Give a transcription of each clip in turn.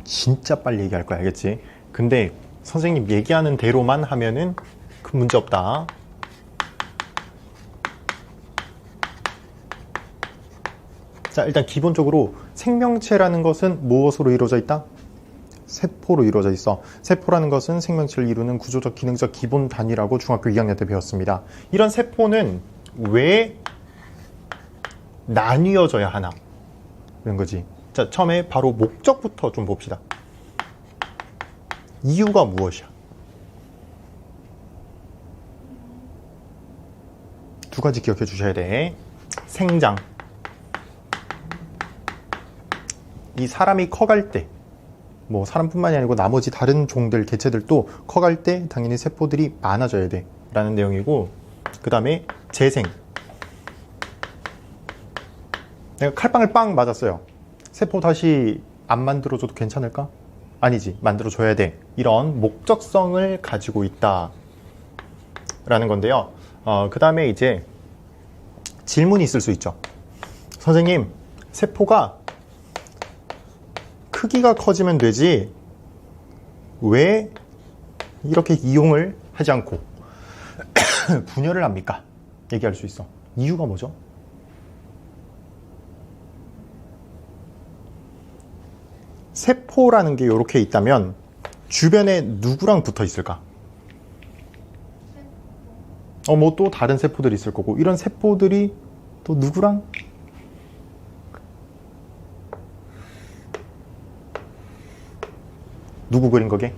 진짜 빨리 얘기할 거야, 알겠지? 근데 선생님 얘기하는 대로만 하면은 큰 문제 없다. 자, 일단 기본적으로 생명체라는 것은 무엇으로 이루어져 있다? 세포로 이루어져 있어. 세포라는 것은 생명체를 이루는 구조적, 기능적 기본 단위라고 중학교 2학년 때 배웠습니다. 이런 세포는 왜 나뉘어져야 하나? 이런 거지. 자, 처음에 바로 목적부터 좀 봅시다. 이유가 무엇이야? 두 가지 기억해 주셔야 돼. 생장. 이 사람이 커갈 때, 뭐 사람뿐만이 아니고 나머지 다른 종들, 개체들도 커갈 때 당연히 세포들이 많아져야 돼 라는 내용이고, 그 다음에 재생. 내가 칼빵을 빵 맞았어요. 세포 다시 안 만들어줘도 괜찮을까? 아니지, 만들어줘야 돼. 이런 목적성을 가지고 있다 라는 건데요. 그 다음에 이제 질문이 있을 수 있죠. 선생님, 세포가 크기가 커지면 되지 왜 이렇게 이용을 하지 않고 분열을 합니까? 얘기할 수 있어. 이유가 뭐죠? 세포라는 게 이렇게 있다면 주변에 누구랑 붙어 있을까? 뭐 또 다른 세포들이 있을 거고, 이런 세포들이 또 누구랑? 누구 그린 거게?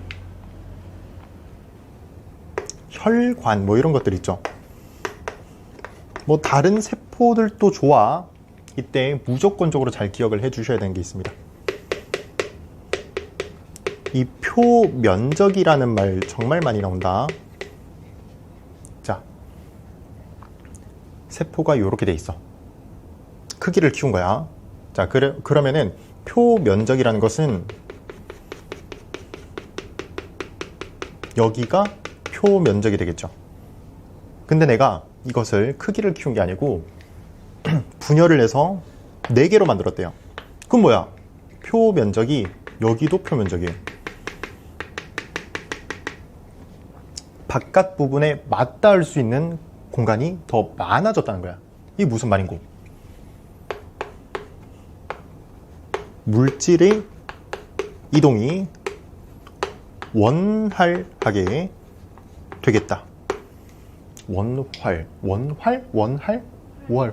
혈관 뭐 이런 것들 있죠. 뭐 다른 세포들도 좋아. 이때 무조건적으로 잘 기억을 해 주셔야 되는 게 있습니다. 이 표면적이라는 말 정말 많이 나온다. 자, 세포가 이렇게 돼 있어. 크기를 키운 거야. 자, 그러면은 표면적이라는 것은 여기가 표면적이 되겠죠. 근데 내가 이것을 크기를 키운 게 아니고 분열을 해서 4개로 만들었대요. 그럼 뭐야? 표면적이 여기도 표면적이에요. 바깥 부분에 맞닿을 수 있는 공간이 더 많아졌다는 거야. 이게 무슨 말인고? 물질의 이동이 원활하게 되겠다.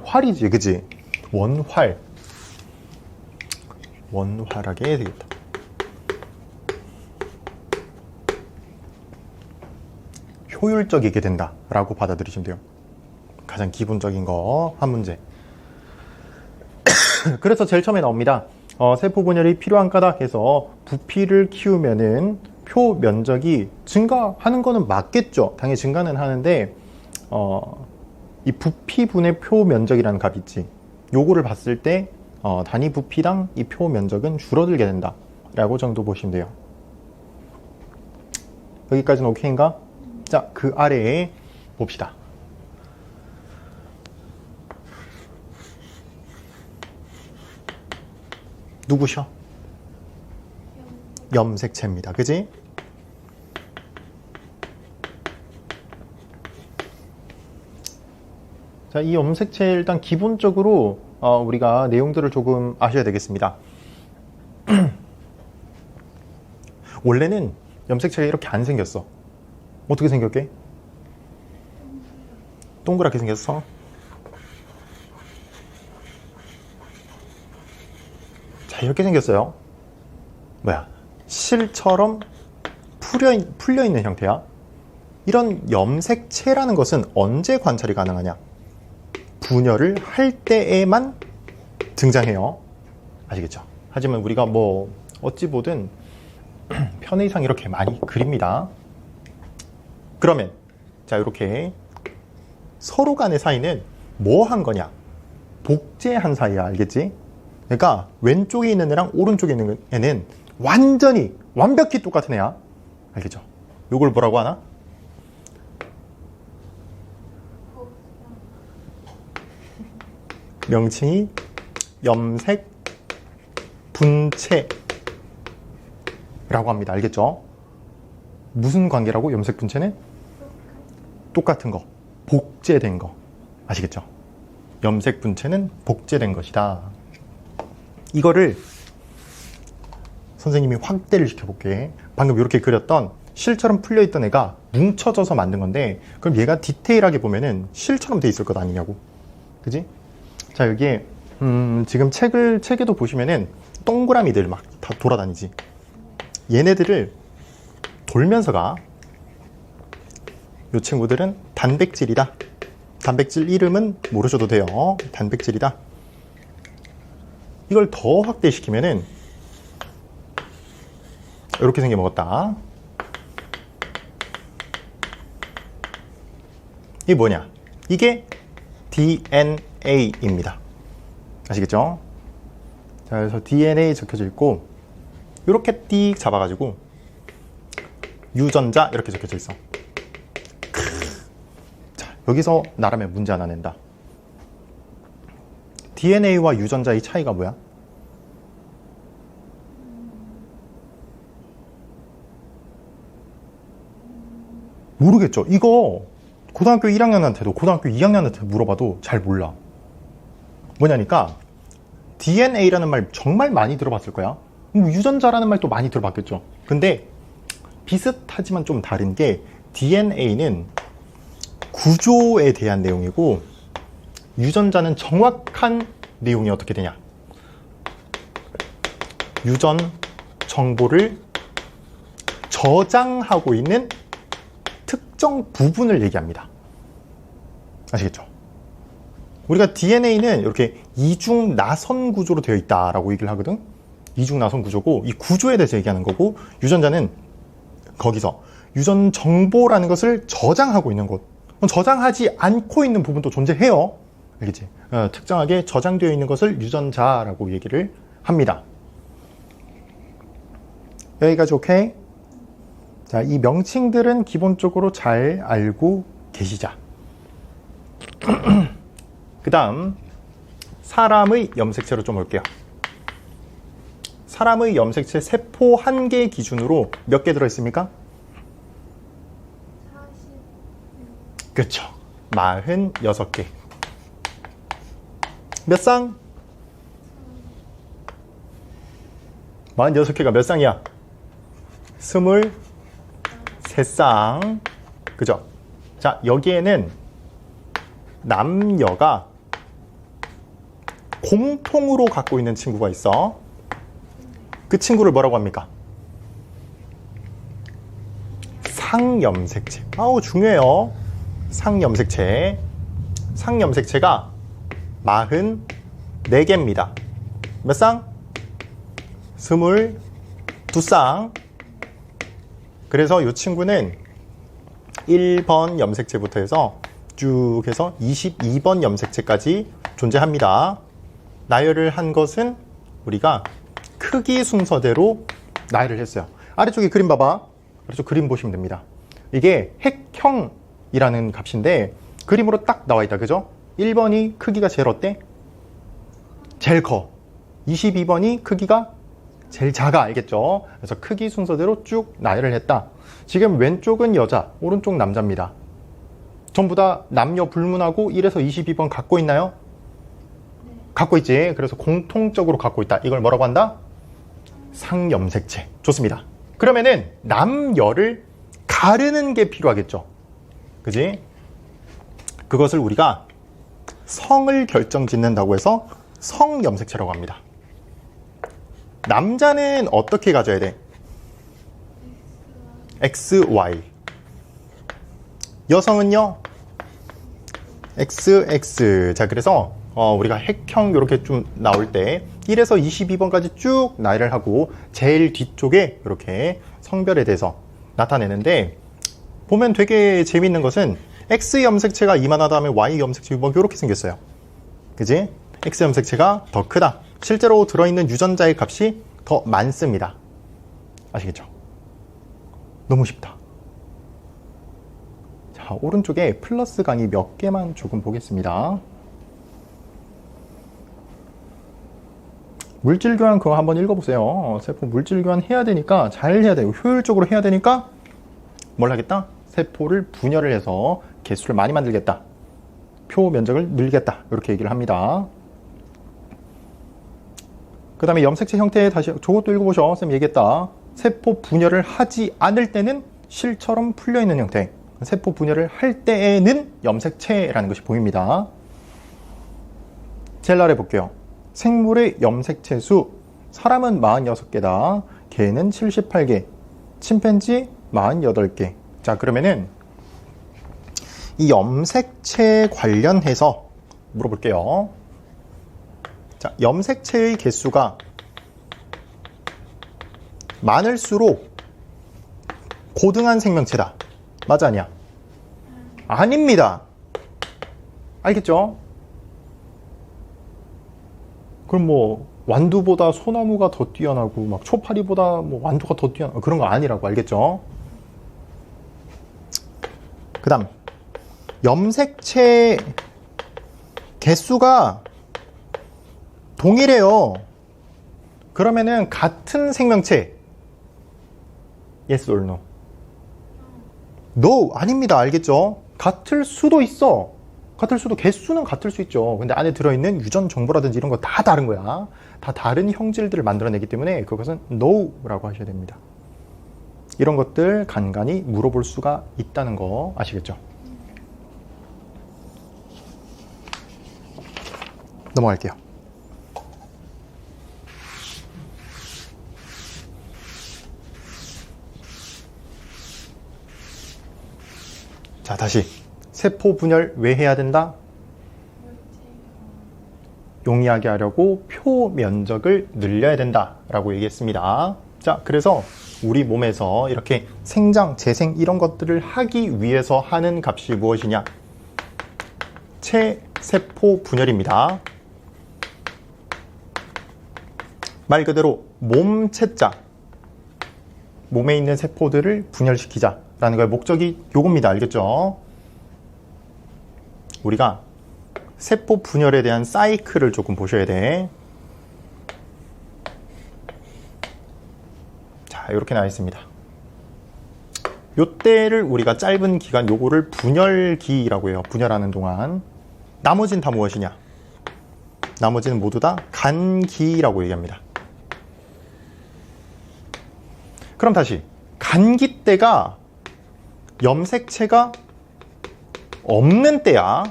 활이지, 그지? 원활하게 되겠다. 효율적이게 된다 라고 받아들이시면 돼요. 가장 기본적인 거 한 문제. 그래서 제일 처음에 나옵니다. 세포 분열이 필요한 까닭 해서 부피를 키우면은 표 면적이 증가하는 거는 맞겠죠. 당연히 증가는 하는데 이 부피분의 표 면적이라는 값이 있지. 요거를 봤을 때 단위 부피당 이 표 면적은 줄어들게 된다 라고 정도 보시면 돼요. 여기까지는 오케이인가? 자, 그 아래에 봅시다. 누구셔? 염색체입니다. 그지? 자, 이 염색체 일단 기본적으로 우리가 내용들을 조금 아셔야 되겠습니다. 원래는 염색체가 이렇게 안 생겼어. 어떻게 생겼게? 동그랗게 생겼어. 자, 이렇게 생겼어요. 뭐야? 실처럼 풀려있는 형태야. 이런 염색체라는 것은 언제 관찰이 가능하냐? 분열을 할 때에만 등장해요. 아시겠죠? 하지만 우리가 뭐 어찌 보든 편의상 이렇게 많이 그립니다. 그러면 자, 이렇게 서로 간의 사이는 뭐 한 거냐? 복제한 사이야. 알겠지? 그러니까 왼쪽에 있는 애랑 오른쪽에 있는 애는 완전히 완벽히 똑같은 애야. 알겠죠? 요걸 뭐라고 하나? 명칭이 염색 분체 라고 합니다. 알겠죠? 무슨 관계라고? 염색 분체는? 똑같은 거. 복제된 거. 아시겠죠? 염색 분체는 복제된 것이다. 이거를 선생님이 확대를 시켜볼게. 방금 이렇게 그렸던 실처럼 풀려있던 애가 뭉쳐져서 만든 건데, 그럼 얘가 디테일하게 보면은 실처럼 돼 있을 것 아니냐고. 그지? 자, 여기에 지금 책에도 보시면은 동그라미들 막 다 돌아다니지. 얘네들을 돌면서 가. 이 친구들은 단백질이다. 단백질 이름은 모르셔도 돼요. 단백질이다. 이걸 더 확대시키면은 이렇게 생겨먹었다. 이게 뭐냐? 이게 DNA입니다. 아시겠죠? 자, 그래서 DNA 적혀져 있고, 이렇게 띡 잡아가지고 유전자 이렇게 적혀져 있어. 자, 여기서 나라면 문제 하나 낸다. DNA와 유전자의 차이가 뭐야? 모르겠죠? 이거 고등학교 1학년한테도 고등학교 2학년한테 물어봐도 잘 몰라. 뭐냐니까 DNA라는 말 정말 많이 들어봤을 거야. 유전자라는 말도 많이 들어봤겠죠. 근데 비슷하지만 좀 다른 게 DNA는 구조에 대한 내용이고 유전자는 정확한 내용이 어떻게 되냐. 유전 정보를 저장하고 있는 특정 부분을 얘기합니다. 아시겠죠? 우리가 DNA는 이렇게 이중 나선 구조로 되어 있다라고 얘기를 하거든. 이중 나선 구조고 이 구조에 대해서 얘기하는 거고, 유전자는 거기서 유전 정보라는 것을 저장하고 있는 곳, 저장하지 않고 있는 부분도 존재해요. 알겠지? 특정하게 저장되어 있는 것을 유전자라고 얘기를 합니다. 여기까지 오케이? 자, 이 명칭들은 기본적으로 잘 알고 계시자. 그 다음 사람의 염색체로 좀 볼게요. 사람의 염색체 세포 한 개 기준으로 몇 개 들어있습니까? 40. 그렇죠. 46개. 몇 쌍? 46개가 몇 쌍이야? 23쌍. 그죠? 자, 여기에는 남녀가 공통으로 갖고 있는 친구가 있어. 그 친구를 뭐라고 합니까? 상염색체. 아우, 중요해요. 상염색체. 상염색체가 44개입니다. 몇 쌍? 22쌍. 그래서 이 친구는 1번 염색체부터 해서 쭉 해서 22번 염색체까지 존재합니다. 나열을 한 것은 우리가 크기 순서대로 나열을 했어요. 아래쪽에 그림 봐봐. 아래쪽 그림 보시면 됩니다. 이게 핵형이라는 값인데 그림으로 딱 나와 있다. 그죠? 1번이 크기가 제일 어때? 제일 커. 22번이 크기가 제일 작아. 알겠죠? 그래서 크기 순서대로 쭉 나열을 했다. 지금 왼쪽은 여자, 오른쪽 남자입니다. 전부 다 남녀 불문하고 1에서 22번 갖고 있나요? 네. 갖고 있지. 그래서 공통적으로 갖고 있다. 이걸 뭐라고 한다? 상염색체. 좋습니다. 그러면은 남녀를 가르는 게 필요하겠죠. 그지? 그것을 우리가 성을 결정짓는다고 해서 성염색체라고 합니다. 남자는 어떻게 가져야 돼? XY. 여성은요? XX. 자, 그래서 우리가 핵형 이렇게 좀 나올 때 1에서 22번까지 쭉 나열을 하고 제일 뒤쪽에 이렇게 성별에 대해서 나타내는데, 보면 되게 재밌는 것은 X 염색체가 이만하다 하면 Y 염색체 뭐 이렇게 생겼어요. 그지? X 염색체가 더 크다. 실제로 들어있는 유전자의 값이 더 많습니다. 아시겠죠? 너무 쉽다. 자, 오른쪽에 플러스 강의 몇 개만 조금 보겠습니다. 물질 교환 그거 한번 읽어보세요. 세포 물질 교환 해야 되니까 잘 해야 되고 효율적으로 해야 되니까 뭘 하겠다? 세포를 분열을 해서 개수를 많이 만들겠다. 표 면적을 늘리겠다. 이렇게 얘기를 합니다. 그 다음에 염색체 형태 다시 저것도 읽어보셔. 쌤 얘기했다. 세포 분열을 하지 않을 때는 실처럼 풀려있는 형태. 세포 분열을 할 때에는 염색체라는 것이 보입니다. 제일 아래 볼게요. 생물의 염색체 수. 사람은 46개다. 개는 78개. 침팬지 48개. 자, 그러면은 이 염색체 관련해서 물어볼게요. 자, 염색체의 개수가 많을수록 고등한 생명체다. 맞아, 아니야? 아닙니다. 알겠죠? 그럼 뭐 완두보다 소나무가 더 뛰어나고 막 초파리보다 뭐 완두가 더 뛰어나고 그런 거 아니라고. 알겠죠? 그 다음 염색체 개수가 동일해요. 그러면은 같은 생명체. Yes or no? No, 아닙니다. 알겠죠? 같을 수도 있어. 같을 수도, 개수는 같을 수 있죠. 근데 안에 들어있는 유전 정보라든지 이런 거 다 다른 거야. 다 다른 형질들을 만들어내기 때문에 그것은 no라고 하셔야 됩니다. 이런 것들 간간히 물어볼 수가 있다는 거 아시겠죠? 넘어갈게요. 자, 다시 세포 분열 왜 해야 된다? 용이하게 하려고 표 면적을 늘려야 된다 라고 얘기했습니다. 자, 그래서 우리 몸에서 이렇게 생장, 재생 이런 것들을 하기 위해서 하는 값이 무엇이냐? 체세포 분열입니다. 말 그대로 몸체자, 몸에 있는 세포들을 분열시키자 라는 거의 목적이 요겁니다. 알겠죠? 우리가 세포 분열에 대한 사이클을 조금 보셔야 돼. 자, 이렇게 나와 있습니다. 요때를 우리가 짧은 기간 요거를 분열기라고 해요. 분열하는 동안. 나머지는 다 무엇이냐? 나머지는 모두 다 간기라고 얘기합니다. 그럼 다시 간기 때가 염색체가 없는 때야.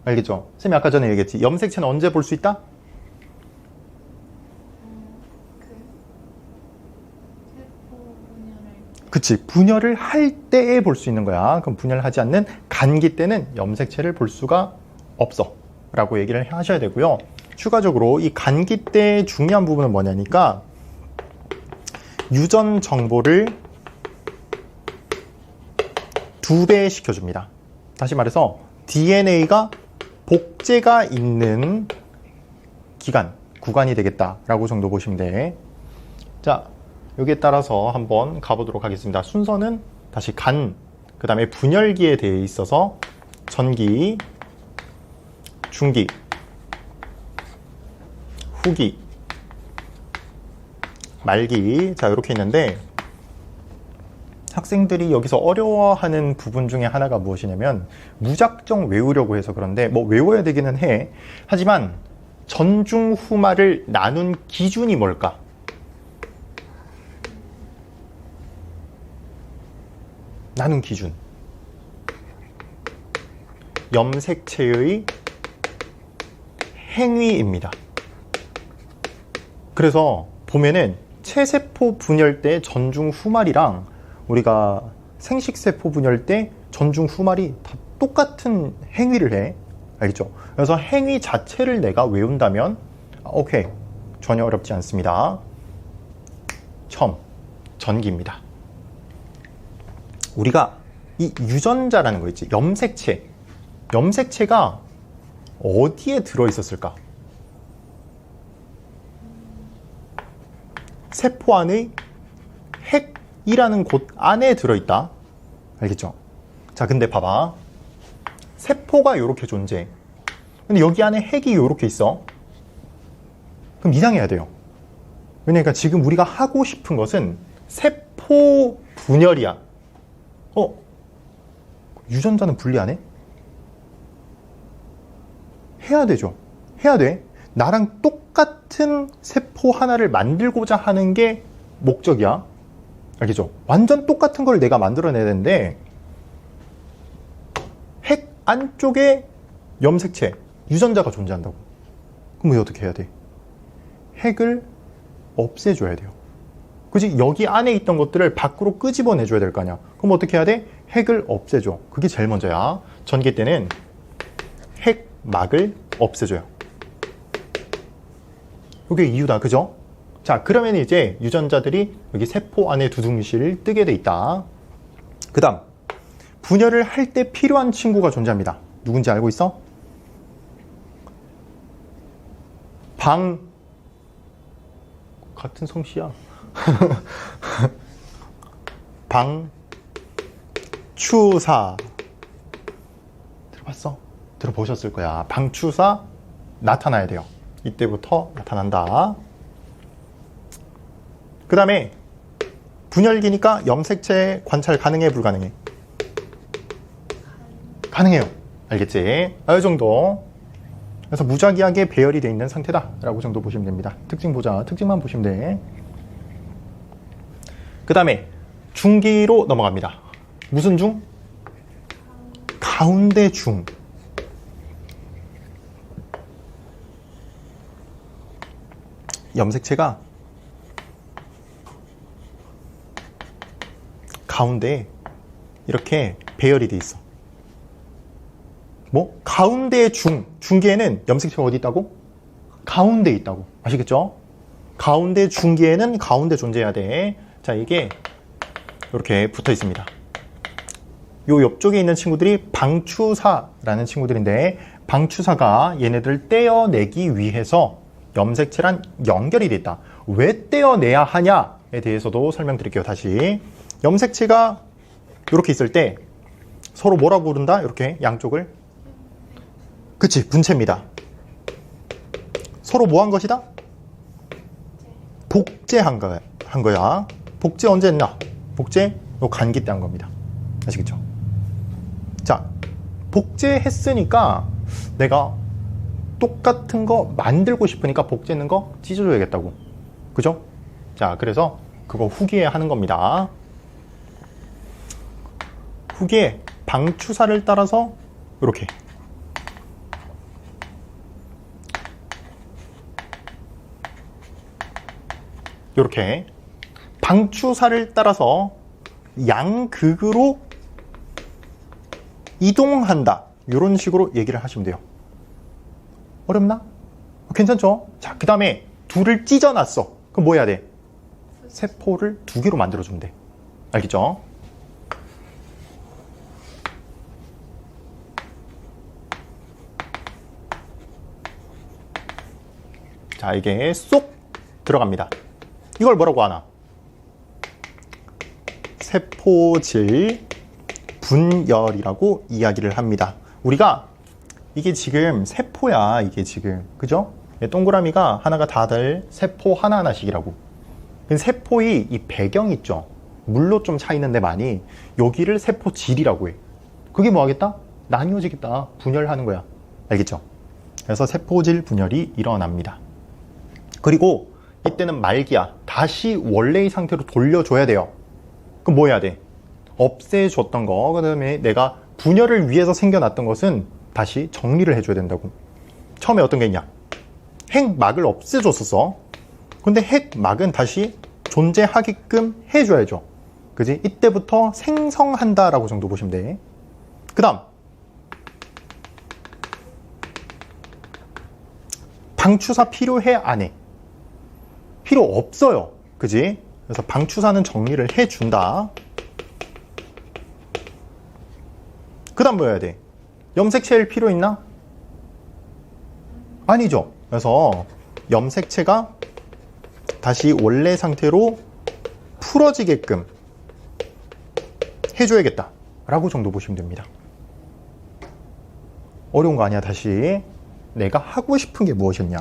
알겠죠? 쌤이 아까 전에 얘기했지. 염색체는 언제 볼 수 있다? 그치. 분열을 할 때에 볼 수 있는 거야. 그럼 분열을 하지 않는 간기 때는 염색체를 볼 수가 없어 라고 얘기를 하셔야 되고요. 추가적으로 이 간기 때의 중요한 부분은 뭐냐니까 유전 정보를 2배 시켜줍니다. 다시 말해서 DNA가 복제가 있는 기간, 구간이 되겠다라고 정도 보시면 돼. 자, 여기에 따라서 한번 가보도록 하겠습니다. 순서는 다시 간, 그 다음에 분열기에 대해 있어서 전기, 중기, 후기, 말기. 자, 이렇게 있는데 학생들이 여기서 어려워하는 부분 중에 하나가 무엇이냐면 무작정 외우려고 해서 그런데 뭐 외워야 되기는 해. 하지만 전중후마를 나눈 기준이 뭘까? 나눈 기준. 염색체의 행위입니다. 그래서 보면은 체세포 분열 때 전중후말이랑 우리가 생식세포 분열 때 전중후말이 다 똑같은 행위를 해. 알겠죠? 그래서 행위 자체를 내가 외운다면 오케이, 전혀 어렵지 않습니다. 처음, 전기입니다. 우리가 이 유전자라는 거 있지, 염색체가 어디에 들어있었을까? 세포 안의 핵이라는 곳 안에 들어있다. 알겠죠? 자, 근데 봐봐. 세포가 이렇게 존재해. 근데 여기 안에 핵이 이렇게 있어. 그럼 이상해야 돼요. 왜냐니까 지금 우리가 하고 싶은 것은 세포 분열이야. 유전자는 분리 안 해? 해야 되죠. 해야 돼. 나랑 똑같은 세포 하나를 만들고자 하는 게 목적이야. 알겠죠? 완전 똑같은 걸 내가 만들어내야 되는데 핵 안쪽에 염색체, 유전자가 존재한다고. 그럼 어떻게 해야 돼? 핵을 없애줘야 돼요. 그지? 여기 안에 있던 것들을 밖으로 끄집어내줘야 될 거 아니야. 그럼 어떻게 해야 돼? 핵을 없애줘. 그게 제일 먼저야. 전개 때는 핵막을 없애줘요. 이게 이유다. 그죠? 자, 그러면 이제 유전자들이 여기 세포 안에 두둥실 뜨게 돼 있다. 그 다음, 분열을 할 때 필요한 친구가 존재합니다. 누군지 알고 있어? 같은 성씨야. 방추사. 들어봤어? 들어보셨을 거야. 방추사 나타나야 돼요. 이때부터 나타난다. 그 다음에 분열기니까 염색체 관찰 가능해, 불가능해? 가능해요. 알겠지? 이 정도. 그래서 무작위하게 배열이 되어 있는 상태다 라고 정도 보시면 됩니다. 특징 보자. 특징만 보시면 돼. 그 다음에 중기로 넘어갑니다. 무슨 중? 가운데 중. 염색체가 가운데에 이렇게 배열이 돼 있어. 뭐? 가운데 중기에는 염색체가 어디 있다고? 가운데 있다고. 아시겠죠? 가운데 중기에는 가운데 존재해야 돼. 자, 이게 이렇게 붙어 있습니다. 요 옆쪽에 있는 친구들이 방추사라는 친구들인데, 방추사가 얘네들을 떼어내기 위해서 염색체랑 연결이 돼 있다. 왜 떼어내야 하냐에 대해서도 설명드릴게요. 다시. 염색체가 이렇게 있을 때 서로 뭐라고 부른다? 이렇게 양쪽을. 그치, 분체입니다. 서로 뭐 한 것이다? 복제한 거야. 복제 언제 했나? 복제 요 간기 때 한 겁니다. 아시겠죠? 자, 복제했으니까 내가 똑같은 거 만들고 싶으니까 복제했는 거 찢어줘야겠다고. 그죠? 자, 그래서 그거 후기에 하는 겁니다. 후기에 방추사를 따라서 이렇게 이렇게 방추사를 따라서 양극으로 이동한다. 이런 식으로 얘기를 하시면 돼요. 어렵나? 괜찮죠? 자, 그 다음에 둘을 찢어놨어. 그럼 뭐 해야 돼? 세포를 두 개로 만들어주면 돼. 알겠죠? 자, 이게 쏙 들어갑니다. 이걸 뭐라고 하나? 세포질 분열이라고 이야기를 합니다. 우리가 이게 지금 세포야. 이게 지금. 그죠? 동그라미가 하나가 다들 세포 하나하나씩이라고. 세포의 이 배경 있죠? 물로 좀 차 있는데 많이. 여기를 세포질이라고 해. 그게 뭐 하겠다? 나뉘어지겠다. 분열하는 거야. 알겠죠? 그래서 세포질 분열이 일어납니다. 그리고 이때는 말기야. 다시 원래의 상태로 돌려줘야 돼요. 그럼 뭐 해야 돼? 없애줬던 거, 그 다음에 내가 분열을 위해서 생겨났던 것은 다시 정리를 해줘야 된다고. 처음에 어떤 게 있냐? 핵막을 없애줬었어. 근데 핵막은 다시 존재하게끔 해줘야죠. 그지? 이때부터 생성한다라고 정도 보시면 돼. 그 다음 방추사 필요해? 안 해? 필요 없어요. 그지? 그래서 방추사는 정리를 해준다. 그 다음 뭐 해야 돼? 염색체일 필요 있나? 아니죠. 그래서 염색체가 다시 원래 상태로 풀어지게끔 해줘야겠다 라고 정도 보시면 됩니다. 어려운 거 아니야. 다시 내가 하고 싶은 게 무엇이었냐?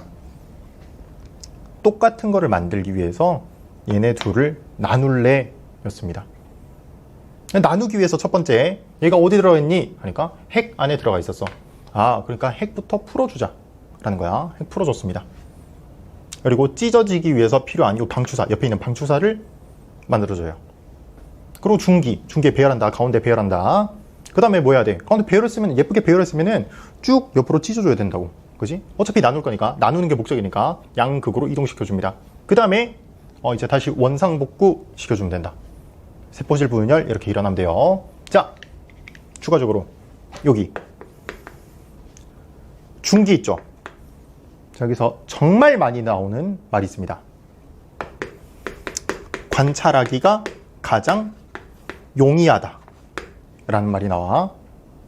똑같은 거를 만들기 위해서 얘네 둘을 나눌래 였습니다. 나누기 위해서 첫 번째, 얘가 어디 들어가 있니? 하니까 핵 안에 들어가 있었어. 아, 그러니까 핵부터 풀어주자 라는 거야. 핵 풀어줬습니다. 그리고 찢어지기 위해서 필요한 이 방추사, 옆에 있는 방추사를 만들어줘요. 그리고 중기에 배열한다. 가운데 배열한다. 그 다음에 뭐 해야 돼? 가운데 배열했으면, 예쁘게 배열했으면은 쭉 옆으로 찢어줘야 된다고. 그지? 어차피 나눌 거니까, 나누는 게 목적이니까 양극으로 이동시켜줍니다. 그 다음에 이제 다시 원상복구 시켜주면 된다. 세포질 분열 이렇게 일어나면 돼요. 자, 추가적으로 여기 중기 있죠? 자, 여기서 정말 많이 나오는 말이 있습니다. 관찰하기가 가장 용이하다 라는 말이 나와.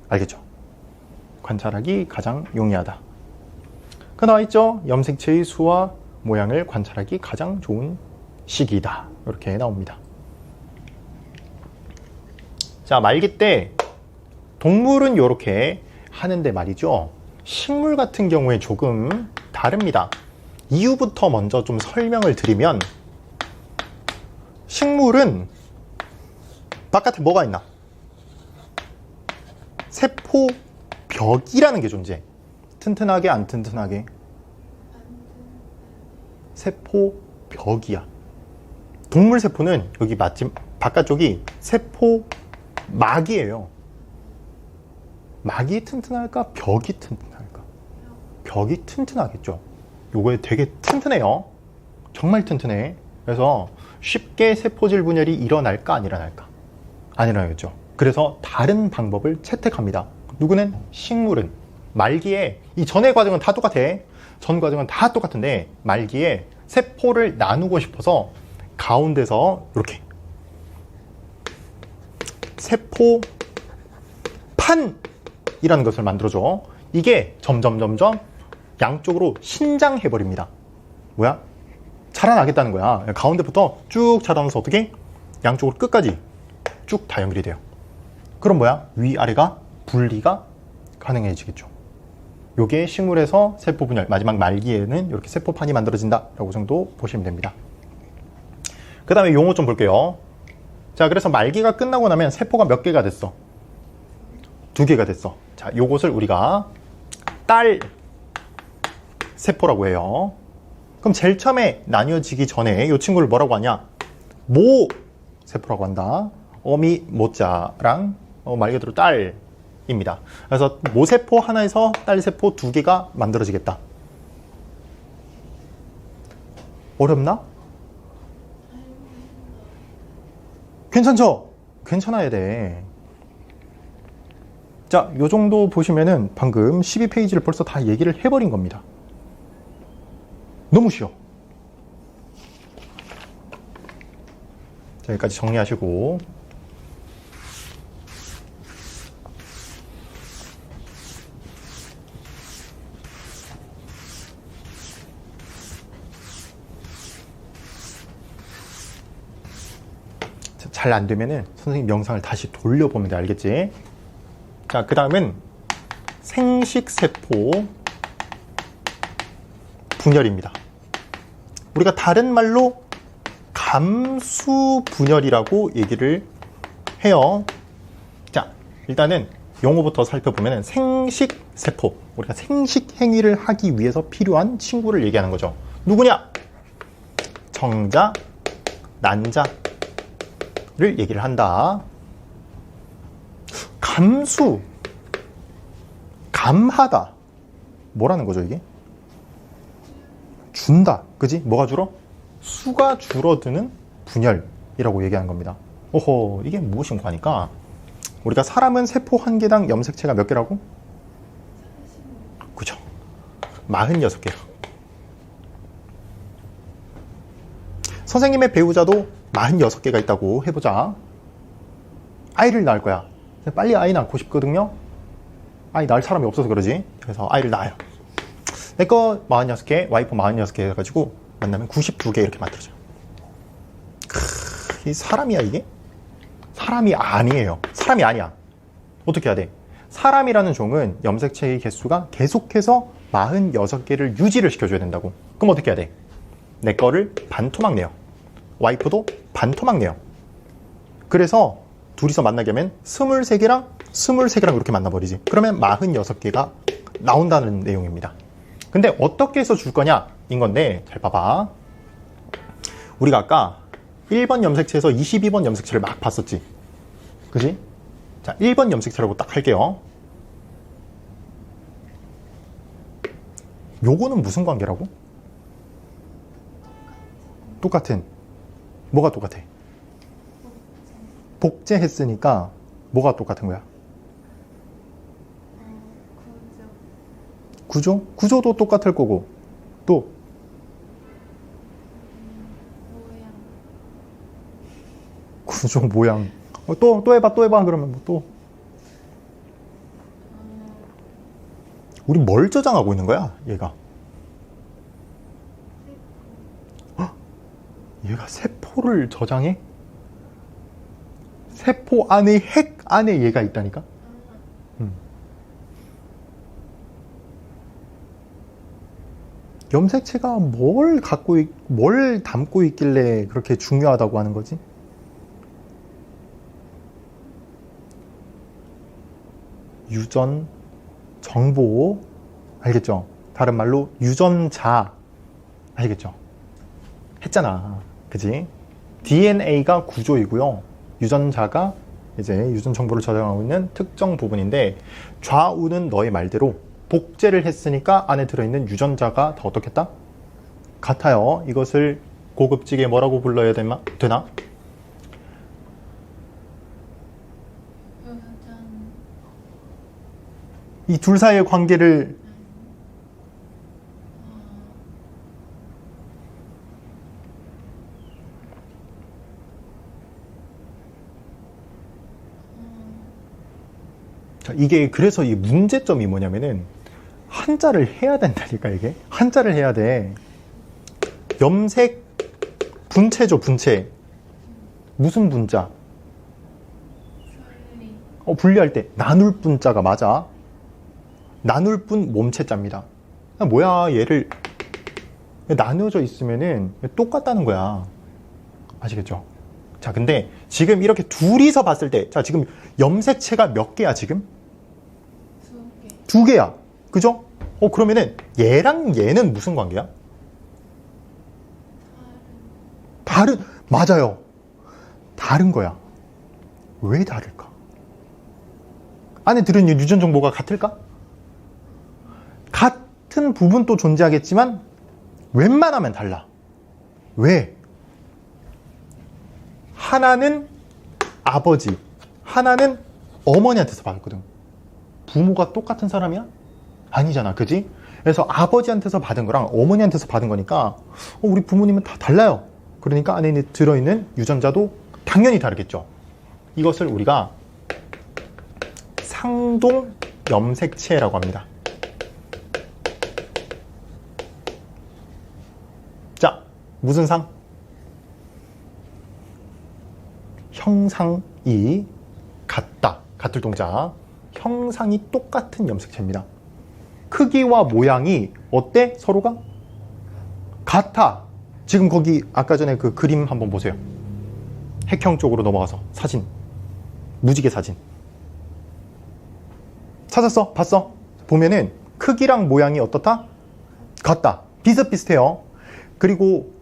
알겠죠? 관찰하기 가장 용이하다. 그 나와 있죠? 염색체의 수와 모양을 관찰하기 가장 좋은 시기다. 이렇게 나옵니다. 자, 말기 때 동물은 이렇게 하는데 말이죠. 식물 같은 경우에 조금 다릅니다. 이유부터 먼저 좀 설명을 드리면, 식물은 바깥에 뭐가 있나? 세포벽이라는 게 존재해. 튼튼하게 안 튼튼하게? 세포벽이야. 동물 세포는 여기 마침 바깥쪽이 세포막이에요. 막이 튼튼할까? 벽이 튼튼할까? 벽이 튼튼하겠죠. 요거에 되게 튼튼해요. 정말 튼튼해. 그래서 쉽게 세포질 분열이 일어날까? 안 일어날까? 안 일어나겠죠. 그래서 다른 방법을 채택합니다. 누구는? 식물은 말기에, 이 전의 과정은 다 똑같아. 전 과정은 다 똑같은데 말기에 세포를 나누고 싶어서 가운데서 이렇게 세포판이라는 것을 만들어줘. 이게 점점 양쪽으로 신장해버립니다. 뭐야? 자라나겠다는 거야. 가운데부터 쭉 자라면서 어떻게? 양쪽으로 끝까지 쭉 다 연결이 돼요. 그럼 뭐야? 위아래가 분리가 가능해지겠죠. 요게 식물에서 세포 분열, 마지막 말기에는 이렇게 세포판이 만들어진다 라고 정도 보시면 됩니다. 그 다음에 용어 좀 볼게요. 자, 그래서 말기가 끝나고 나면 세포가 몇 개가 됐어? 2개가 됐어. 자, 요것을 우리가 딸 세포라고 해요. 그럼 제일 처음에 나뉘어지기 전에 이 친구를 뭐라고 하냐? 모 세포라고 한다. 어미 모자랑 말 그대로 딸입니다. 그래서 모세포 하나에서 딸세포 2개가 만들어지겠다. 어렵나? 괜찮죠? 괜찮아야 돼. 자, 요 정도 보시면은 방금 12페이지를 벌써 다 얘기를 해버린 겁니다. 너무 쉬워. 자, 여기까지 정리하시고. 잘 안 되면은 선생님 영상을 다시 돌려보면 돼. 알겠지? 자, 그 다음은 생식세포 분열입니다. 우리가 다른 말로 감수분열이라고 얘기를 해요. 자, 일단은 용어부터 살펴보면 생식세포, 우리가 생식행위를 하기 위해서 필요한 친구를 얘기하는 거죠. 누구냐? 정자, 난자를 얘기를 한다. 감수, 감하다. 뭐라는 거죠, 이게? 준다. 그지? 뭐가 줄어? 수가 줄어드는 분열이라고 얘기하는 겁니다. 오호, 이게 무엇인가 하니까, 우리가 사람은 세포 한 개당 염색체가 몇 개라고? 그죠? 46개라. 선생님의 배우자도 46개가 있다고 해보자. 아이를 낳을 거야. 빨리 아이 낳고 싶거든요. 아이 낳을 사람이 없어서 그러지. 그래서 아이를 낳아요. 내 거 46개, 와이프 46개 해가지고 만나면 92개 이렇게 만들어져요. 이 사람이야, 이게? 사람이 아니에요. 사람이 아니야. 어떻게 해야 돼? 사람이라는 종은 염색체의 개수가 계속해서 46개를 유지를 시켜줘야 된다고. 그럼 어떻게 해야 돼? 내 거를 반토막 내요. 와이프도 반토막 내요. 그래서 둘이서 만나게 하면 23개랑 23개랑 이렇게 만나버리지. 그러면 46개가 나온다는 내용입니다. 근데 어떻게 해서 줄 거냐? 인 건데, 잘 봐봐. 우리가 아까 1번 염색체에서 22번 염색체를 막 봤었지. 그지? 자, 1번 염색체라고 딱 할게요. 요거는 무슨 관계라고? 똑같은. 뭐가 똑같아? 복제했으니까 뭐가 똑같은 거야? 구조? 구조도 똑같을 거고 또 구조 모양 또 해봐 그러면 뭐 또 우리 뭘 저장하고 있는 거야 얘가? 헉? 얘가 세포를 저장해? 세포 안에 핵 안에 얘가 있다니까? 염색체가 뭘 담고 있길래 그렇게 중요하다고 하는 거지? 유전 정보 알겠죠? 다른 말로 유전자 알겠죠? 했잖아, 그지? DNA가 구조이고요. 유전자가 이제 유전 정보를 저장하고 있는 특정 부분인데 좌우는 너의 말대로 복제를 했으니까 안에 들어있는 유전자가 다 어떻겠다? 같아요. 이것을 고급지게 뭐라고 불러야 되나? 이 둘 사이의 관계를 자, 이게 그래서 이 문제점이 뭐냐면은 한자를 해야 된다니까. 이게 한자를 해야 돼. 염색 분체죠. 분체 무슨 분자? 분리할 때 나눌 분자가 맞아. 나눌 분 몸체자입니다. 뭐야 얘를 나누어져 있으면은 똑같다는 거야. 아시겠죠? 자, 근데 지금 이렇게 둘이서 봤을 때, 자, 지금 염색체가 몇 개야, 지금? 두 개야. 그죠? 그러면은 얘랑 얘는 무슨 관계야? 맞아요. 다른 거야. 왜 다를까? 안에 들어있는 유전 정보가 같을까? 같은 부분도 존재하겠지만 웬만하면 달라. 왜? 하나는 아버지, 하나는 어머니한테서 받았거든. 부모가 똑같은 사람이야? 아니잖아, 그지? 그래서 아버지한테서 받은 거랑 어머니한테서 받은 거니까 우리 부모님은 다 달라요. 그러니까 안에 들어있는 유전자도 당연히 다르겠죠. 이것을 우리가 상동 염색체라고 합니다. 자, 무슨 상? 형상이 같다. 같을 동작. 형상이 똑같은 염색체입니다. 크기와 모양이 어때? 서로가? 같아. 지금 거기 아까 전에 그 그림 한번 보세요. 핵형 쪽으로 넘어가서 사진. 무지개 사진. 찾았어? 봤어? 보면은 크기랑 모양이 어떻다? 같다. 비슷비슷해요. 그리고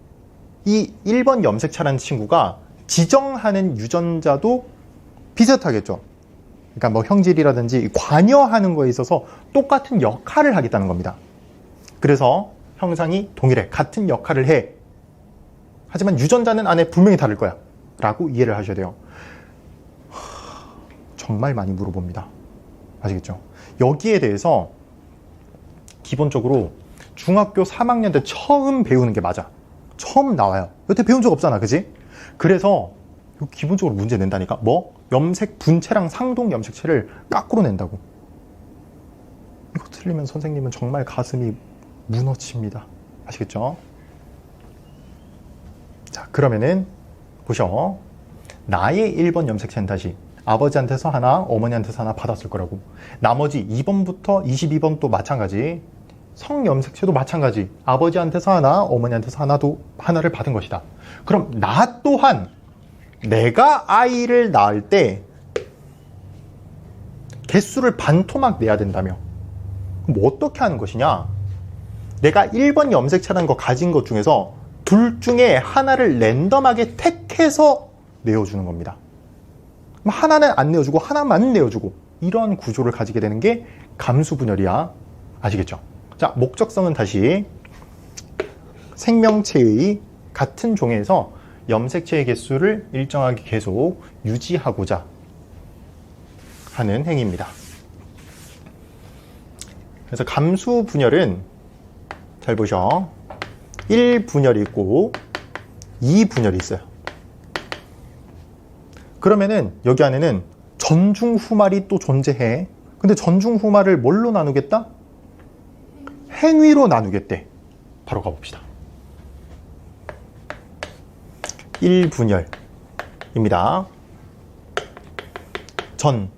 이 1번 염색체라는 친구가 지정하는 유전자도 비슷하겠죠. 그러니까 뭐 형질이라든지 관여하는 거에 있어서 똑같은 역할을 하겠다는 겁니다. 그래서 형상이 동일해. 같은 역할을 해. 하지만 유전자는 안에 분명히 다를 거야. 라고 이해를 하셔야 돼요. 정말 많이 물어봅니다. 아시겠죠? 여기에 대해서 기본적으로 중학교 3학년 때 처음 배우는 게 맞아. 처음 나와요. 여태 배운 적 없잖아. 그지? 그래서 기본적으로 문제 낸다니까. 뭐? 염색 분체랑 상동 염색체를 까꾸로 낸다고. 이거 틀리면 선생님은 정말 가슴이 무너집니다. 아시겠죠? 자, 그러면은 보셔. 나의 1번 염색체는 다시 아버지한테서 하나, 어머니한테서 하나 받았을 거라고. 나머지 2번부터 22번도 마찬가지. 성염색체도 마찬가지. 아버지한테서 하나, 어머니한테서 하나를 받은 것이다. 그럼 나 또한 내가 아이를 낳을 때 개수를 반토막 내야 된다며. 그럼 어떻게 하는 것이냐? 내가 1번 염색체라는 거 가진 것 중에서 둘 중에 하나를 랜덤하게 택해서 내어주는 겁니다. 그럼 하나는 안 내어주고 하나만 내어주고 이런 구조를 가지게 되는 게 감수분열이야. 아시겠죠? 자, 목적성은 다시 생명체의 같은 종에서 염색체의 개수를 일정하게 계속 유지하고자 하는 행위입니다. 그래서 감수분열은 잘 보셔. 1분열이 있고 2분열이 있어요. 그러면은 여기 안에는 전중후말이 또 존재해. 근데 전중후말을 뭘로 나누겠다? 행위로 나누겠대. 바로 가봅시다. 1분열입니다. 전,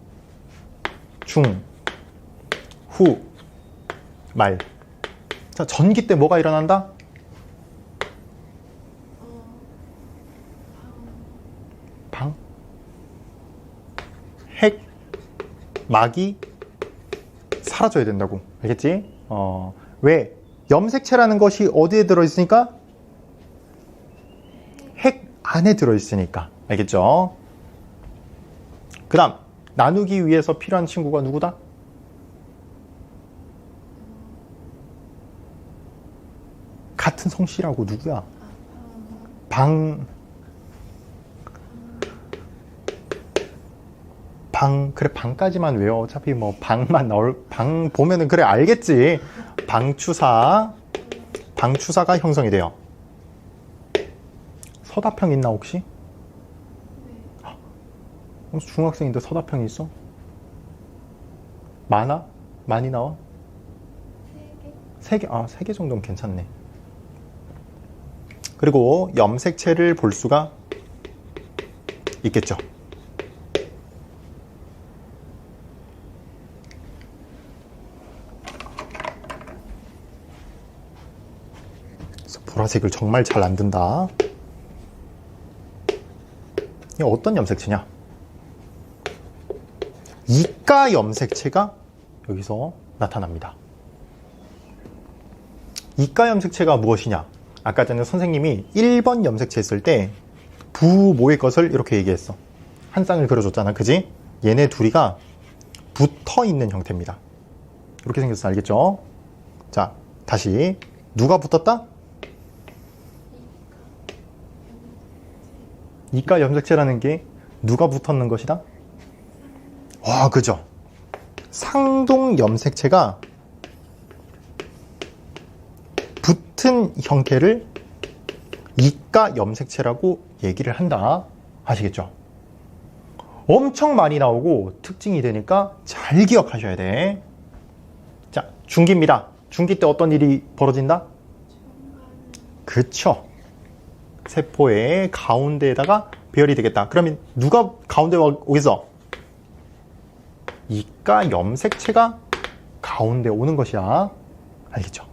중, 후, 말. 자, 전기 때 뭐가 일어난다? 방, 핵, 막이 사라져야 된다고. 알겠지? 왜? 염색체라는 것이 어디에 들어있으니까? 핵 안에 들어있으니까. 알겠죠? 그 다음, 나누기 위해서 필요한 친구가 누구다? 같은 성씨라고. 누구야? 그래, 방까지만 외워. 어차피 뭐 방만 방 보면은 그래 알겠지. 방추사가 형성이 돼요. 서다평 있나 혹시? 중학생인데 서다평이 있어? 많아? 많이 나와? 3개? 3개 정도면 괜찮네. 그리고 염색체를 볼 수가 있겠죠. 보라색을 정말 잘 안 든다. 이게 어떤 염색체냐? 이가 염색체가 여기서 나타납니다. 이가 염색체가 무엇이냐? 아까 전에 선생님이 1번 염색체 했을 때 부모의 것을 이렇게 얘기했어. 한 쌍을 그려줬잖아. 그지? 얘네 둘이가 붙어 있는 형태입니다. 이렇게 생겼어. 알겠죠? 자, 다시. 누가 붙었다? 이가 염색체라는 게 누가 붙었는 것이다? 그죠? 상동 염색체가 붙은 형태를 이가 염색체라고 얘기를 한다. 아시겠죠? 엄청 많이 나오고 특징이 되니까 잘 기억하셔야 돼. 자, 중기입니다. 중기 때 어떤 일이 벌어진다? 그쵸? 세포의 가운데에다가 배열이 되겠다. 그러면 누가 가운데 오겠어? 이가 염색체가 가운데 오는 것이야. 알겠죠?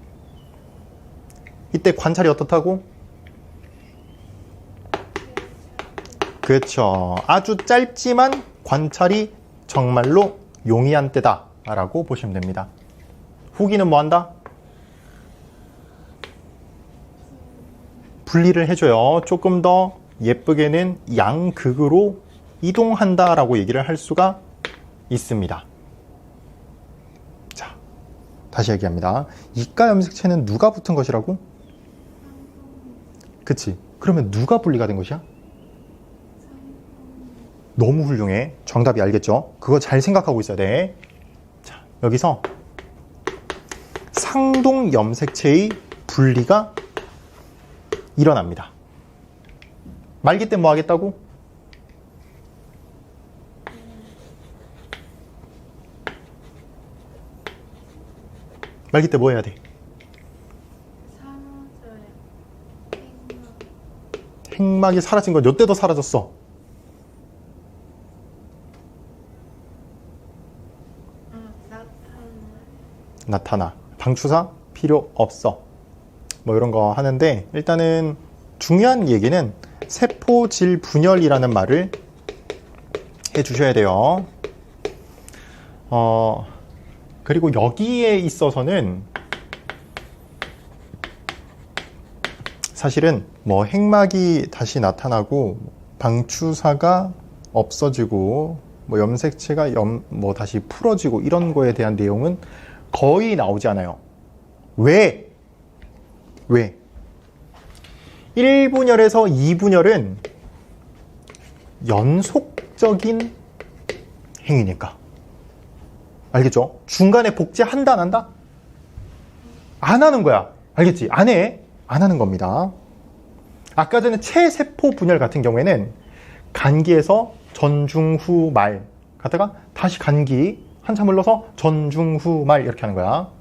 이때 관찰이 어떻다고? 그렇죠. 아주 짧지만 관찰이 정말로 용이한 때다 라고 보시면 됩니다. 후기는 뭐 한다? 분리를 해줘요. 조금 더 예쁘게는 양극으로 이동한다 라고 얘기를 할 수가 있습니다. 자, 다시 얘기합니다. 이가 염색체는 누가 붙은 것이라고? 그치? 그러면 누가 분리가 된 것이야? 너무 훌륭해. 정답이 알겠죠? 그거 잘 생각하고 있어야 돼. 자, 여기서 상동 염색체의 분리가 일어납니다. 말기 때 뭐 하겠다고? 말기 때 뭐 해야 돼? 핵막이 사라진 건 요때도 사라졌어. 나타나. 방추사 필요 없어. 뭐 이런 거 하는데, 일단은 중요한 얘기는 세포질 분열이라는 말을 해 주셔야 돼요. 그리고 여기에 있어서는 사실은 뭐 핵막이 다시 나타나고 방추사가 없어지고 뭐 염색체가 뭐 다시 풀어지고 이런 거에 대한 내용은 거의 나오지 않아요. 왜? 1분열에서 2분열은 연속적인 행위니까. 알겠죠? 중간에 복제한다 안 한다? 안 하는 거야. 알겠지? 안 해. 안 하는 겁니다. 아까 전에 체세포 분열 같은 경우에는 간기에서 전중 후 말 가다가 다시 간기 한참 흘러서 전중 후 말 이렇게 하는 거야.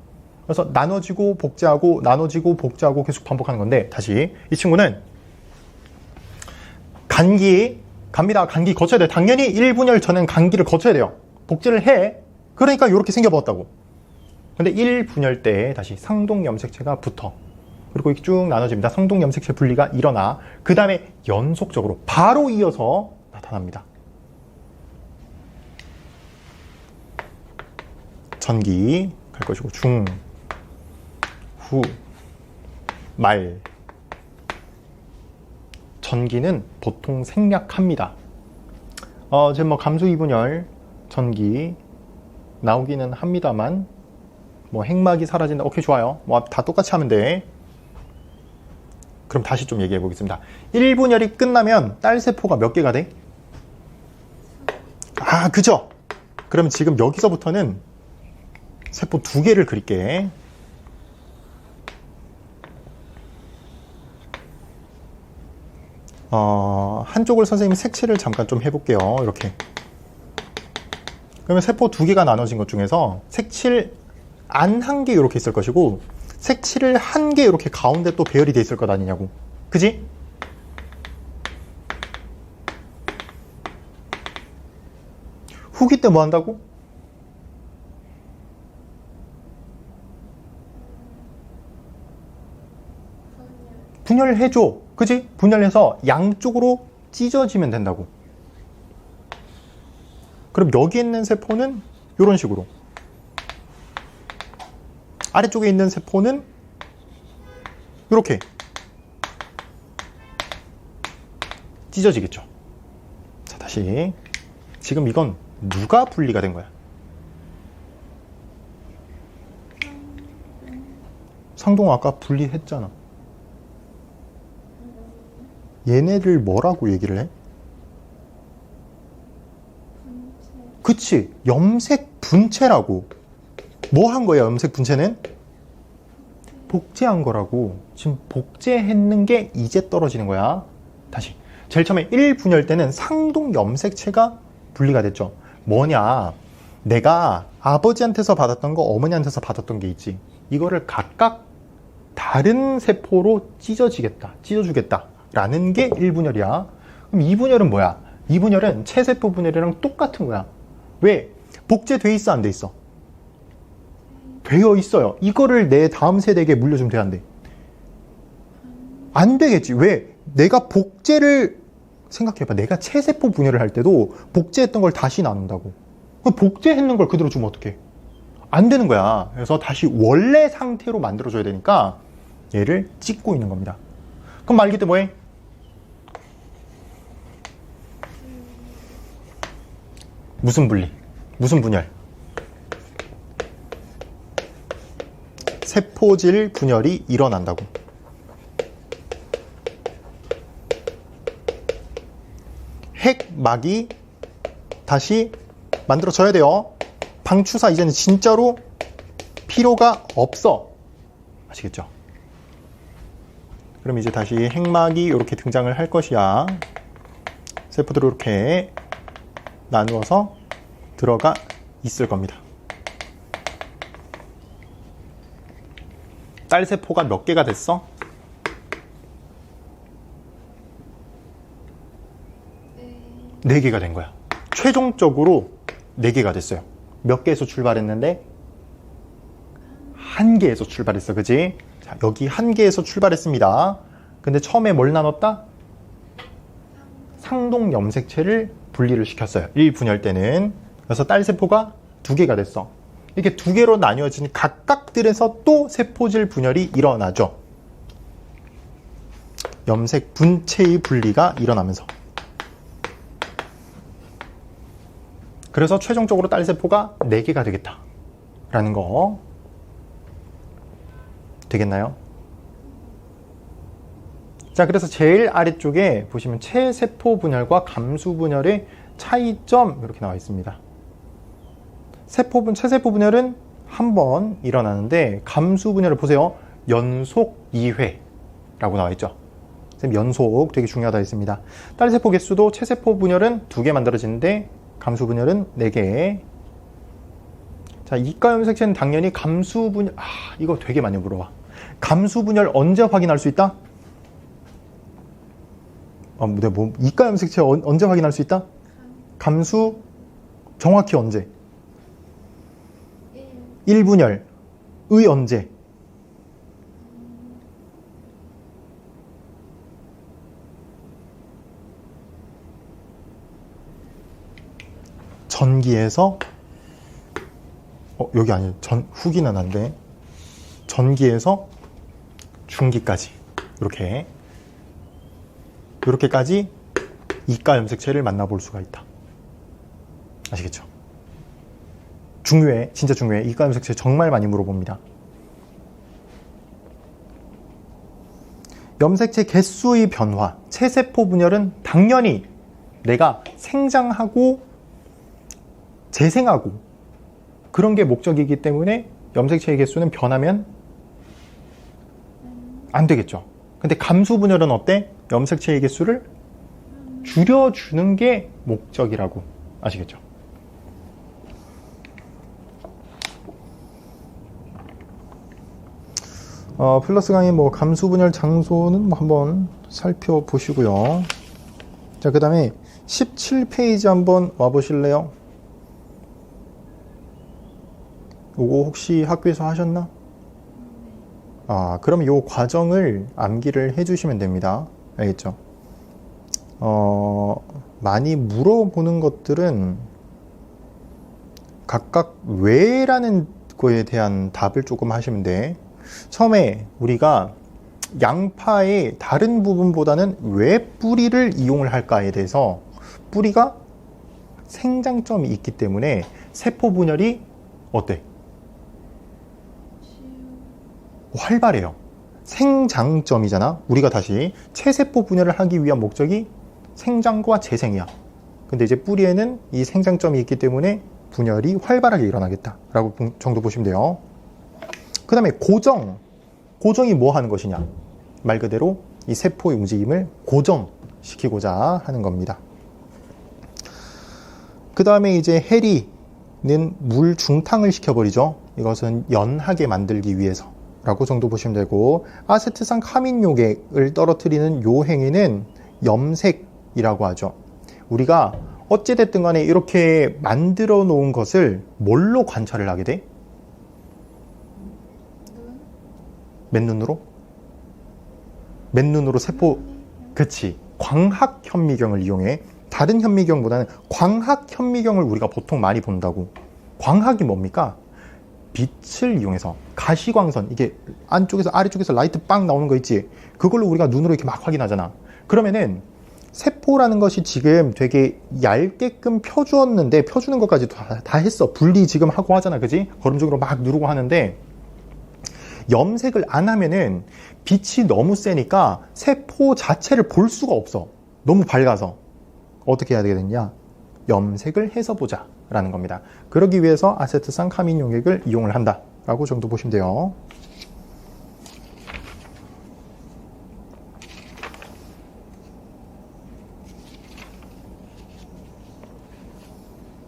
그래서 나눠지고 복제하고 나눠지고 복제하고 계속 반복하는 건데, 다시 이 친구는 간기 갑니다. 간기 거쳐야 돼. 당연히 1분열 전엔 간기를 거쳐야 돼요. 복제를 해. 그러니까 이렇게 생겨버렸다고. 근데 1분열 때 다시 상동 염색체가 붙어. 그리고 이렇게 쭉 나눠집니다. 상동 염색체 분리가 일어나. 그 다음에 연속적으로 바로 이어서 나타납니다. 전기 갈 것이고, 중, 후, 말. 전기는 보통 생략합니다. 지금 뭐 감수 2분열 전기 나오기는 합니다만, 뭐 핵막이 사라진다. 오케이, 좋아요. 뭐 다 똑같이 하면 돼. 그럼 다시 좀 얘기해 보겠습니다. 1분열이 끝나면 딸세포가 몇 개가 돼? 아, 그죠? 그럼 지금 여기서부터는 세포 2개를 그릴게. 한쪽을 선생님이 색칠을 잠깐 좀 해볼게요. 이렇게. 그러면 세포 2개가 나눠진 것 중에서 색칠 안 한 게 이렇게 있을 것이고, 색칠을 한 게 이렇게 가운데 또 배열이 돼 있을 것 아니냐고. 그지? 후기 때 뭐 한다고? 분열해줘. 그지? 분열해서 양쪽으로 찢어지면 된다고. 그럼 여기 있는 세포는 이런 식으로, 아래쪽에 있는 세포는 이렇게 찢어지겠죠. 자, 다시. 지금 이건 누가 분리가 된 거야? 상동 아까 분리했잖아. 얘네를 뭐라고 얘기를 해? 그치, 염색 분체라고. 뭐 한 거야, 염색 분체는? 복제한 거라고. 지금 복제했는 게 이제 떨어지는 거야. 다시. 제일 처음에 1분열 때는 상동 염색체가 분리가 됐죠. 뭐냐, 내가 아버지한테서 받았던 거, 어머니한테서 받았던 게 있지. 이거를 각각 다른 세포로 찢어주겠다 라는 게 1분열이야. 그럼 2분열은 뭐야? 2분열은 체세포 분열이랑 똑같은 거야. 왜? 복제돼 있어, 안 돼 있어? 되어 있어요. 이거를 내 다음 세대에게 물려주면 돼, 안 돼? 안 되겠지. 왜? 내가 복제를 생각해봐. 내가 체세포 분열을 할 때도 복제했던 걸 다시 나눈다고. 복제했는 걸 그대로 주면 어떡해? 안 되는 거야. 그래서 다시 원래 상태로 만들어줘야 되니까 얘를 찍고 있는 겁니다. 그럼 말기 때 뭐해? 무슨 분리? 무슨 분열? 세포질 분열이 일어난다고. 핵막이 다시 만들어져야 돼요. 방추사 이제는 진짜로 필요가 없어. 아시겠죠? 그럼 이제 다시 핵막이 이렇게 등장을 할 것이야. 세포들을 이렇게 나누어서 들어가 있을 겁니다. 딸세포가 몇 개가 됐어? 네 개가 된 거야. 최종적으로 4개가 됐어요. 몇 개에서 출발했는데? 한 개에서 출발했어. 그지? 자, 여기 한 개에서 출발했습니다. 근데 처음에 뭘 나눴다? 상동 염색체를 분리를 시켰어요. 1분열 때는. 그래서 딸 세포가 2개가 됐어. 이렇게 2개로 나뉘어진 각각들에서 또 세포질 분열이 일어나죠. 염색 분체의 분리가 일어나면서. 그래서 최종적으로 딸 세포가 4개가 되겠다 라는 거 되겠나요? 자, 그래서 제일 아래쪽에 보시면 체세포 분열과 감수 분열의 차이점 이렇게 나와 있습니다. 체세포 분열은 한 번 일어나는데 감수 분열을 보세요. 연속 2회라고 나와 있죠. 연속 되게 중요하다 했습니다. 딸세포 개수도 체세포 분열은 2개 만들어지는데 감수 분열은 4개. 자, 이가 염색체는 당연히 감수 분열, 이거 되게 많이 물어봐. 감수 분열 언제 확인할 수 있다? 이가 염색체 언제 확인할 수 있다? 감수 정확히 언제? 1분열의 언제? 전기에서 여기 아니에요. 후기는 안 돼. 전기에서 중기까지 이렇게까지 이가 염색체를 만나볼 수가 있다. 아시겠죠? 중요해. 진짜 중요해. 이가 염색체 정말 많이 물어봅니다. 염색체 개수의 변화, 체세포 분열은 당연히 내가 생장하고 재생하고 그런 게 목적이기 때문에 염색체의 개수는 변하면 안 되겠죠. 근데 감수 분열은 어때? 염색체의 개수를 줄여주는 게 목적이라고. 아시겠죠? 플러스 강의 감수 분열 장소는 한번 살펴보시고요. 자, 그 다음에 17페이지 한번 와보실래요? 요거 혹시 학교에서 하셨나? 그럼 요 과정을 암기를 해주시면 됩니다. 알겠죠? 많이 물어보는 것들은 각각 왜라는 거에 대한 답을 조금 하시면 돼. 처음에 우리가 양파의 다른 부분보다는 왜 뿌리를 이용을 할까에 대해서 뿌리가 생장점이 있기 때문에 세포 분열이 어때? 활발해요. 생장점이잖아. 우리가 다시 체세포 분열을 하기 위한 목적이 생장과 재생이야. 근데 이제 뿌리에는 이 생장점이 있기 때문에 분열이 활발하게 일어나겠다라고 정도 보시면 돼요. 그 다음에 고정이 뭐 하는 것이냐? 말 그대로 이 세포의 움직임을 고정시키고자 하는 겁니다. 그 다음에 이제 해리는 물 중탕을 시켜버리죠. 이것은 연하게 만들기 위해서 라고 정도 보시면 되고, 아세트산 카민 요객을 떨어뜨리는 요 행위는 염색이라고 하죠. 우리가 어찌됐든 간에 이렇게 만들어 놓은 것을 뭘로 관찰을 하게 돼? 맨눈으로? 맨눈으로 세포, 그치. 광학 현미경을 이용해. 다른 현미경보다는 광학 현미경을 우리가 보통 많이 본다고. 광학이 뭡니까? 빛을 이용해서 가시광선, 이게 안쪽에서 아래쪽에서 라이트 빵 나오는 거 있지? 그걸로 우리가 눈으로 이렇게 막 확인하잖아. 그러면은 세포라는 것이 지금 되게 얇게끔 펴주었는데, 펴주는 것까지 다 했어. 분리 지금 하고 하잖아. 그지? 걸음적으로 막 누르고 하는데, 염색을 안 하면은 빛이 너무 세니까 세포 자체를 볼 수가 없어. 너무 밝아서. 어떻게 해야 되겠냐? 염색을 해서 보자 라는 겁니다. 그러기 위해서 아세트산 카민 용액을 이용을 한다 라고 정도 보시면 돼요.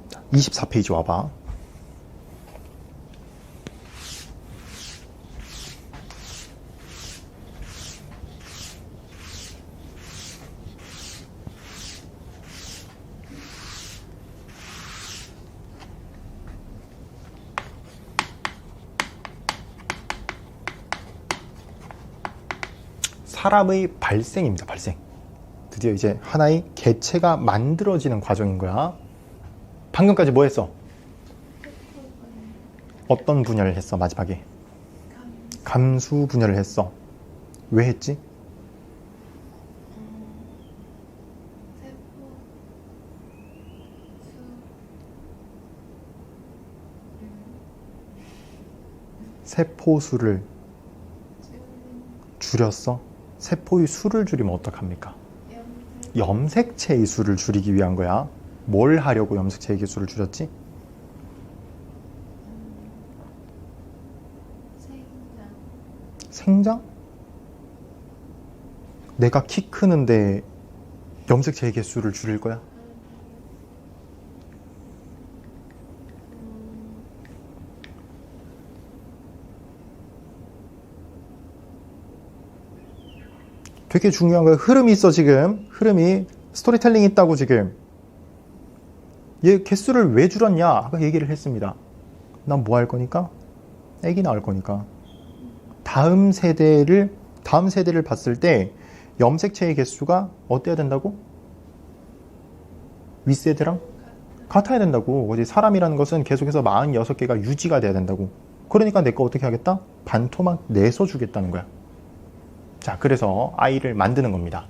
자, 24페이지 와봐. 사람의 발생입니다. 발생. 드디어 이제 하나의 개체가 만들어지는 과정인 거야. 방금까지 뭐 했어? 어떤 분열을 했어? 마지막에 감수 분열을 했어. 왜 했지? 세포수를 줄였어? 세포의 수를 줄이면 어떡합니까? 염색체의 수를 줄이기 위한 거야. 뭘 하려고 염색체의 수를 줄였지? 생장? 내가 키 크는데 염색체의 개수를 줄일 거야? 되게 중요한 거야. 흐름이 있어 지금. 흐름이 스토리텔링이 있다고 지금. 얘 개수를 왜 줄였냐? 아까 얘기를 했습니다. 난 뭐 할 거니까? 애기 낳을 거니까. 다음 세대를 봤을 때 염색체의 개수가 어때야 된다고? 윗세대랑 같아야 된다고. 어디 사람이라는 것은 계속해서 46개가 유지가 돼야 된다고. 그러니까 내가 어떻게 하겠다? 반토막 내서 주겠다는 거야. 자, 그래서 아이를 만드는 겁니다.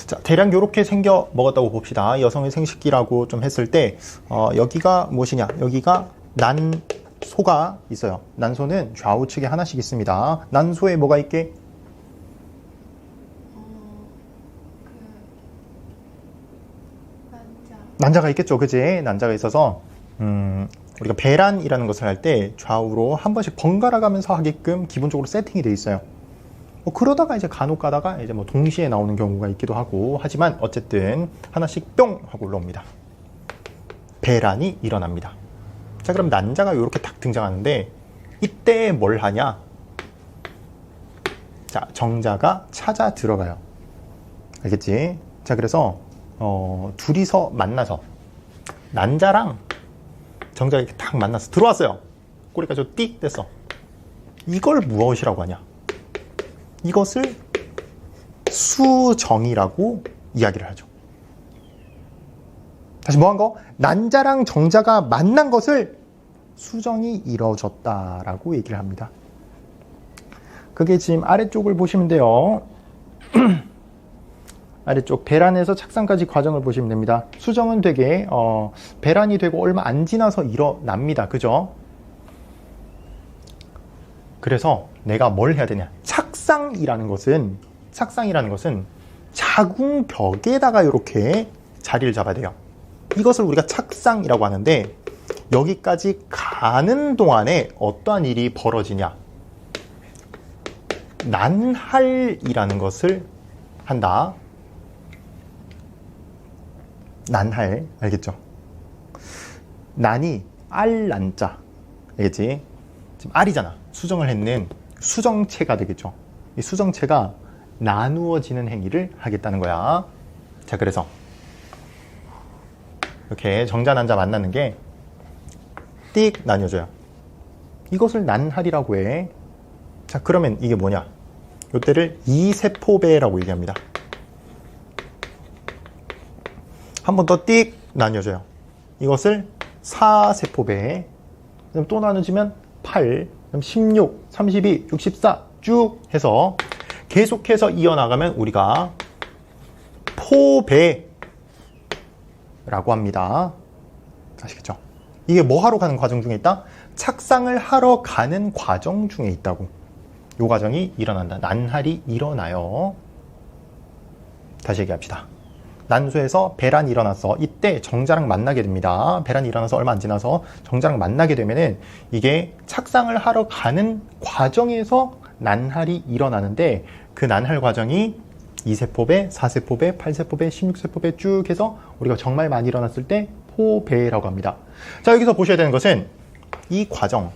자, 대략 이렇게 생겨 먹었다고 봅시다. 여성의 생식기라고 좀 했을 때 여기가 무엇이냐? 여기가 난소가 있어요. 난소는 좌우측에 하나씩 있습니다. 난소에 뭐가 있게? 난자가 있겠죠. 그지? 난자가 있어서 우리가 배란이라는 것을 할 때 좌우로 한 번씩 번갈아 가면서 하게끔 기본적으로 세팅이 돼 있어요. 그러다가 이제 간혹 가다가 이제 뭐 동시에 나오는 경우가 있기도 하고, 하지만 어쨌든 하나씩 뿅 하고 올라옵니다. 배란이 일어납니다. 자, 그럼 난자가 이렇게 딱 등장하는데 이때 뭘 하냐? 자, 정자가 찾아 들어가요. 알겠지? 자, 그래서 둘이서 만나서 난자랑 정자가 이렇게 딱 만나서 들어왔어요. 꼬리까지 띡 뗐어. 이걸 무엇이라고 하냐? 이것을 수정이라고 이야기를 하죠. 다시 뭐 한 거? 난자랑 정자가 만난 것을 수정이 이루어졌다라고 얘기를 합니다. 그게 지금 아래쪽을 보시면 돼요. 아래쪽 배란에서 착상까지 과정을 보시면 됩니다. 수정은 되게 배란이 되고 얼마 안 지나서 일어납니다. 그죠? 그래서 내가 뭘 해야 되냐? 착상이라는 것은 자궁벽에다가 이렇게 자리를 잡아야 돼요. 이것을 우리가 착상이라고 하는데, 여기까지 가는 동안에 어떠한 일이 벌어지냐? 난할이라는 것을 한다. 난할, 알겠죠? 난이 알난자, 알겠지? 지금 알이잖아. 수정을 했는 수정체가 되겠죠. 이 수정체가 나누어지는 행위를 하겠다는 거야. 자, 그래서 이렇게 정자 난자 만나는 게 띡 나뉘어져요. 이것을 난할이라고 해. 자, 그러면 이게 뭐냐? 이때를 이세포배라고 얘기합니다. 한 번 더 띡 나뉘어져요. 이것을 4세포배. 그럼 또 나눠지면 8, 16, 32, 64 쭉 해서 계속해서 이어나가면 우리가 포배라고 합니다. 아시겠죠? 이게 뭐 하러 가는 과정 중에 있다? 착상을 하러 가는 과정 중에 있다고. 이 과정이 일어난다. 난할이 일어나요. 다시 얘기합시다. 난소에서 배란이 일어났어. 이때 정자랑 만나게 됩니다. 배란이 일어나서 얼마 안 지나서 정자랑 만나게 되면은 이게 착상을 하러 가는 과정에서 난할이 일어나는데, 그 난할 과정이 2세포배, 4세포배, 8세포배, 16세포배 쭉 해서 우리가 정말 많이 일어났을 때 포배라고 합니다. 자, 여기서 보셔야 되는 것은 이 과정,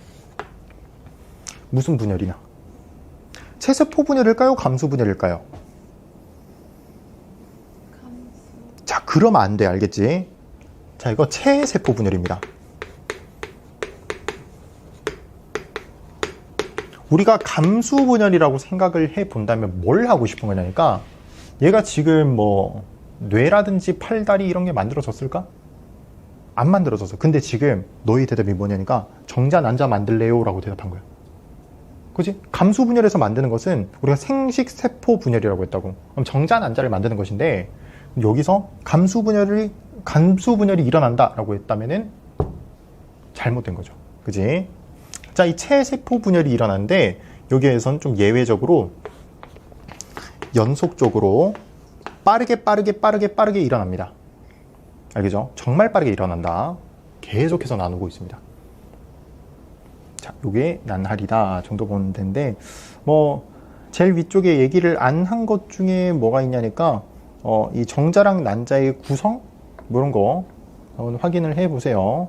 무슨 분열이나? 체세포 분열일까요? 감수 분열일까요? 그러면 안 돼. 알겠지? 자, 이거 체세포 분열입니다. 우리가 감수 분열이라고 생각을 해 본다면 뭘 하고 싶은 거냐니까, 얘가 지금 뭐 뇌라든지 팔다리 이런 게 만들어졌을까? 안 만들어졌어. 근데 지금 너희 대답이 뭐냐니까, 정자 난자 만들래요? 라고 대답한 거야. 그지? 감수 분열에서 만드는 것은 우리가 생식 세포 분열이라고 했다고. 그럼 정자 난자를 만드는 것인데, 여기서 감수 분열이 일어난다라고 했다면은 잘못된 거죠. 그지? 자, 이 체세포 분열이 일어나는데, 여기에선 좀 예외적으로 연속적으로 빠르게 일어납니다. 알겠죠? 정말 빠르게 일어난다. 계속해서 나누고 있습니다. 자, 요게 난할이다 정도 보는 데인데, 뭐 제일 위쪽에 얘기를 안 한 것 중에 뭐가 있냐니까, 이 정자랑 난자의 구성 이런 거 한번 확인을 해 보세요.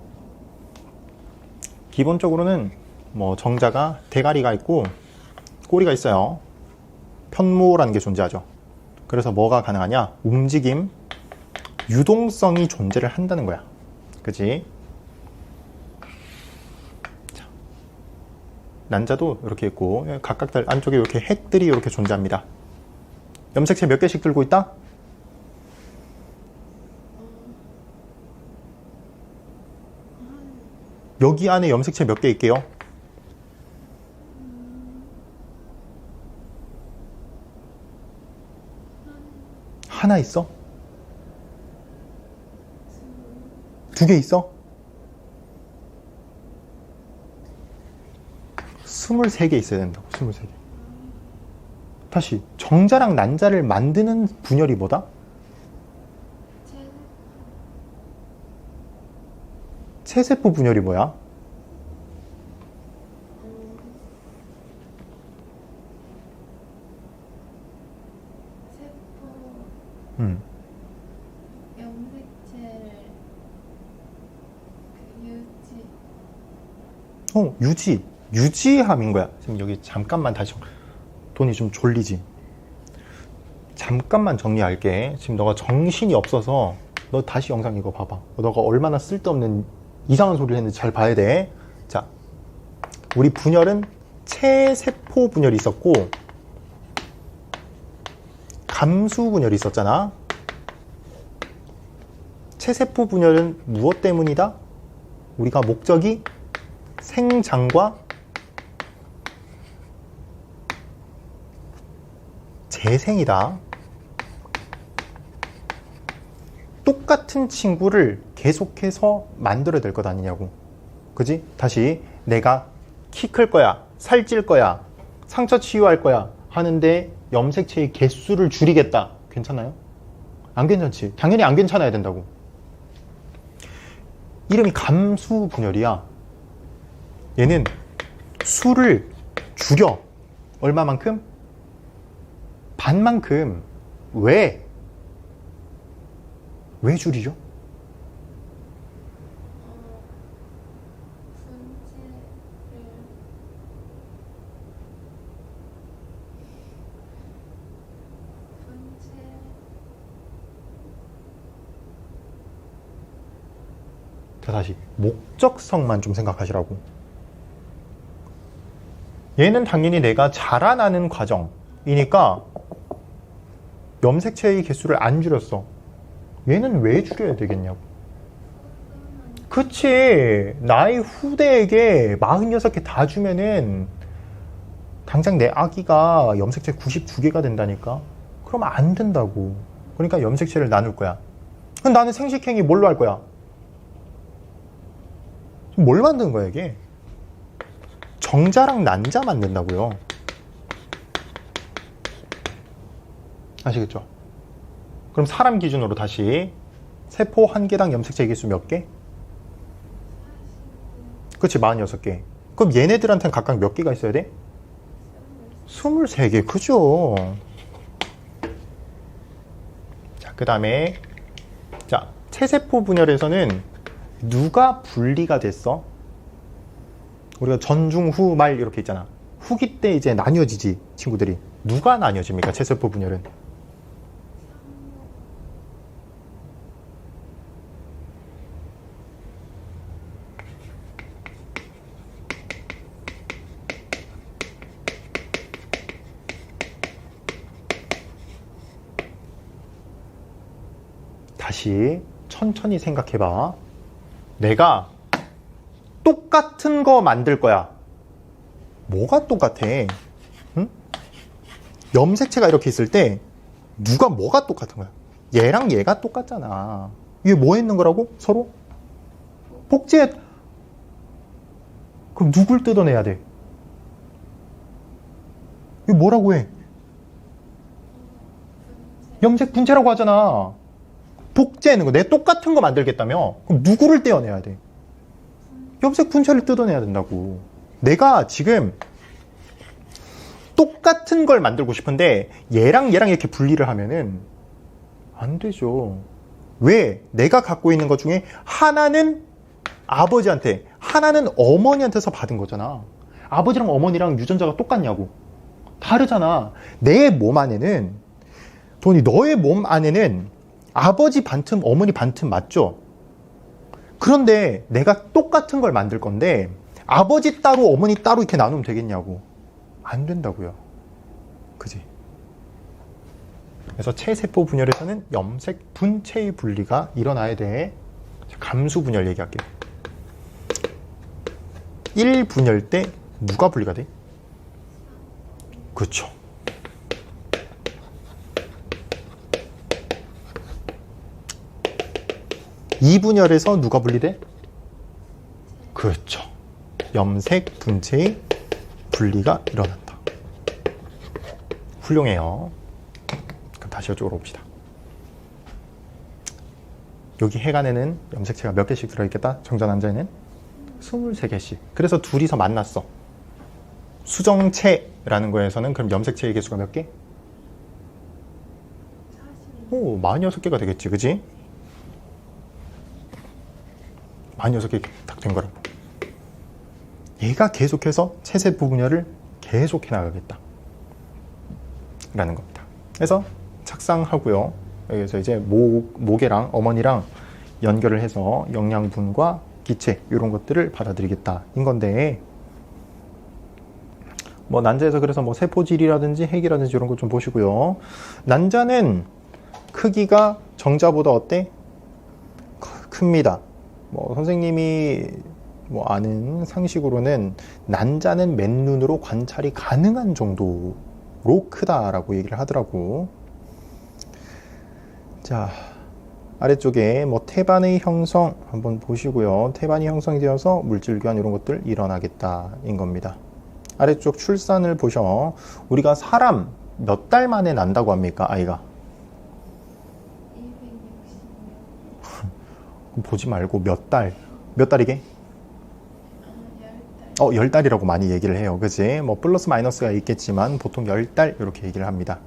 기본적으로는 뭐 정자가 대가리가 있고 꼬리가 있어요. 편모라는 게 존재하죠. 그래서 뭐가 가능하냐? 움직임, 유동성이 존재를 한다는 거야. 그치? 자, 난자도 이렇게 있고, 각각 안쪽에 이렇게 핵들이 이렇게 존재합니다. 염색체 몇 개씩 들고 있다? 여기 안에 염색체 몇 개 있게요? 하나 있어? 두 개 있어? 23개 있어야 된다고. 23개. 다시, 정자랑 난자를 만드는 분열이 뭐다? 체세포 분열이 뭐야? 염색체를 유지함인 거야. 지금 여기 잠깐만 다시, 돈이 좀 졸리지? 잠깐만 정리할게. 지금 너가 정신이 없어서 너 다시 영상 이거 봐봐. 너가 얼마나 쓸데없는 이상한 소리를 했는지 잘 봐야 돼. 자, 우리 분열은 체세포 분열이 있었고 감수 분열이 있었잖아. 체세포 분열은 무엇 때문이다? 우리가 목적이 생장과 재생이다. 똑같은 친구를 계속해서 만들어야 될 것 아니냐고. 그지? 다시, 내가 키 클 거야, 살찔 거야, 상처 치유할 거야 하는데 염색체의 개수를 줄이겠다. 괜찮아요? 안 괜찮지? 당연히 안 괜찮아야 된다고. 이름이 감수 분열이야. 얘는 수를 줄여. 얼마만큼? 반만큼. 왜 줄이죠? 자, 다시 목적성만 좀 생각하시라고. 얘는 당연히 내가 자라나는 과정이니까 염색체의 개수를 안 줄였어. 얘는 왜 줄여야 되겠냐고. 그치. 나의 후대에게 46개 다 주면은 당장 내 아기가 염색체 92개가 된다니까. 그러면 안 된다고. 그러니까 염색체를 나눌 거야. 그럼 나는 생식행위 뭘로 할 거야? 뭘 만든 거야 이게? 정자랑 난자 만든다고요. 아시겠죠? 그럼 사람 기준으로 다시 세포 한 개당 염색체 개수 몇 개? 그치, 46개. 그럼 얘네들한테는 각각 몇 개가 있어야 돼? 23개. 그죠? 자, 그 다음에 자, 체세포 분열에서는 누가 분리가 됐어? 우리가 전중 후 말 이렇게 있잖아. 후기 때 이제 나뉘어지지, 친구들이. 누가 나뉘어집니까? 체세포 분열은 다시 천천히 생각해봐. 내가 똑같은 거 만들 거야. 뭐가 똑같아? 응? 염색체가 이렇게 있을 때 누가 뭐가 똑같은 거야? 얘랑 얘가 똑같잖아. 이게 뭐 했는 거라고? 서로? 복제해. 그럼 누굴 뜯어내야 돼? 이거 뭐라고 해? 염색 분체라고 하잖아. 복제하는 거. 내 똑같은 거 만들겠다며? 그럼 누구를 떼어내야 돼? 염색 분체를 뜯어내야 된다고. 내가 지금 똑같은 걸 만들고 싶은데 얘랑 얘랑 이렇게 분리를 하면은 안 되죠. 왜? 내가 갖고 있는 것 중에 하나는 아버지한테, 하나는 어머니한테서 받은 거잖아. 아버지랑 어머니랑 유전자가 똑같냐고. 다르잖아. 내 몸 안에는, 돈이 너의 몸 안에는 아버지 반틈, 어머니 반틈 맞죠? 그런데 내가 똑같은 걸 만들 건데 아버지 따로 어머니 따로 이렇게 나누면 되겠냐고. 안 된다고요. 그지? 그래서 체세포 분열에서는 염색 분체의 분리가 일어나야 돼. 감수 분열 얘기할게요. 1분열 때 누가 분리가 돼? 그렇죠. 이분열에서 누가 분리돼? 그렇죠. 염색 분체의 분리가 일어난다. 훌륭해요. 그럼 다시 이쪽으로 옵시다. 여기 해간에는 염색체가 몇 개씩 들어있겠다? 정전 환자에는 23개씩. 그래서 둘이서 만났어. 수정체라는 거에서는 그럼 염색체의 개수가 몇 개? 45. 오, 46개가 되겠지, 그지? 46개 딱 된 거라고. 얘가 계속해서 체세포 분열을 계속해 나가겠다. 라는 겁니다. 그래서 착상하고요. 여기서 이제 모계랑 어머니랑 연결을 해서 영양분과 기체 이런 것들을 받아들이겠다인 건데, 뭐 난자에서 그래서 뭐 세포질이라든지 핵이라든지 이런 거 좀 보시고요. 난자는 크기가 정자보다 어때? 큽니다. 뭐 선생님이 뭐 아는 상식으로는 난자는 맨눈으로 관찰이 가능한 정도로 크다라고 얘기를 하더라고. 자, 아래쪽에 뭐 태반의 형성 한번 보시고요. 태반이 형성이 되어서 물질 교환 이런 것들 일어나겠다인 겁니다. 아래쪽 출산을 보셔. 우리가 사람 몇 달 만에 난다고 합니까, 아이가? 260년. 보지 말고 몇 달. 몇 달이게? 10달. 10달이라고 많이 얘기를 해요. 그지? 뭐 플러스 마이너스가 있겠지만 보통 10달 이렇게 얘기를 합니다.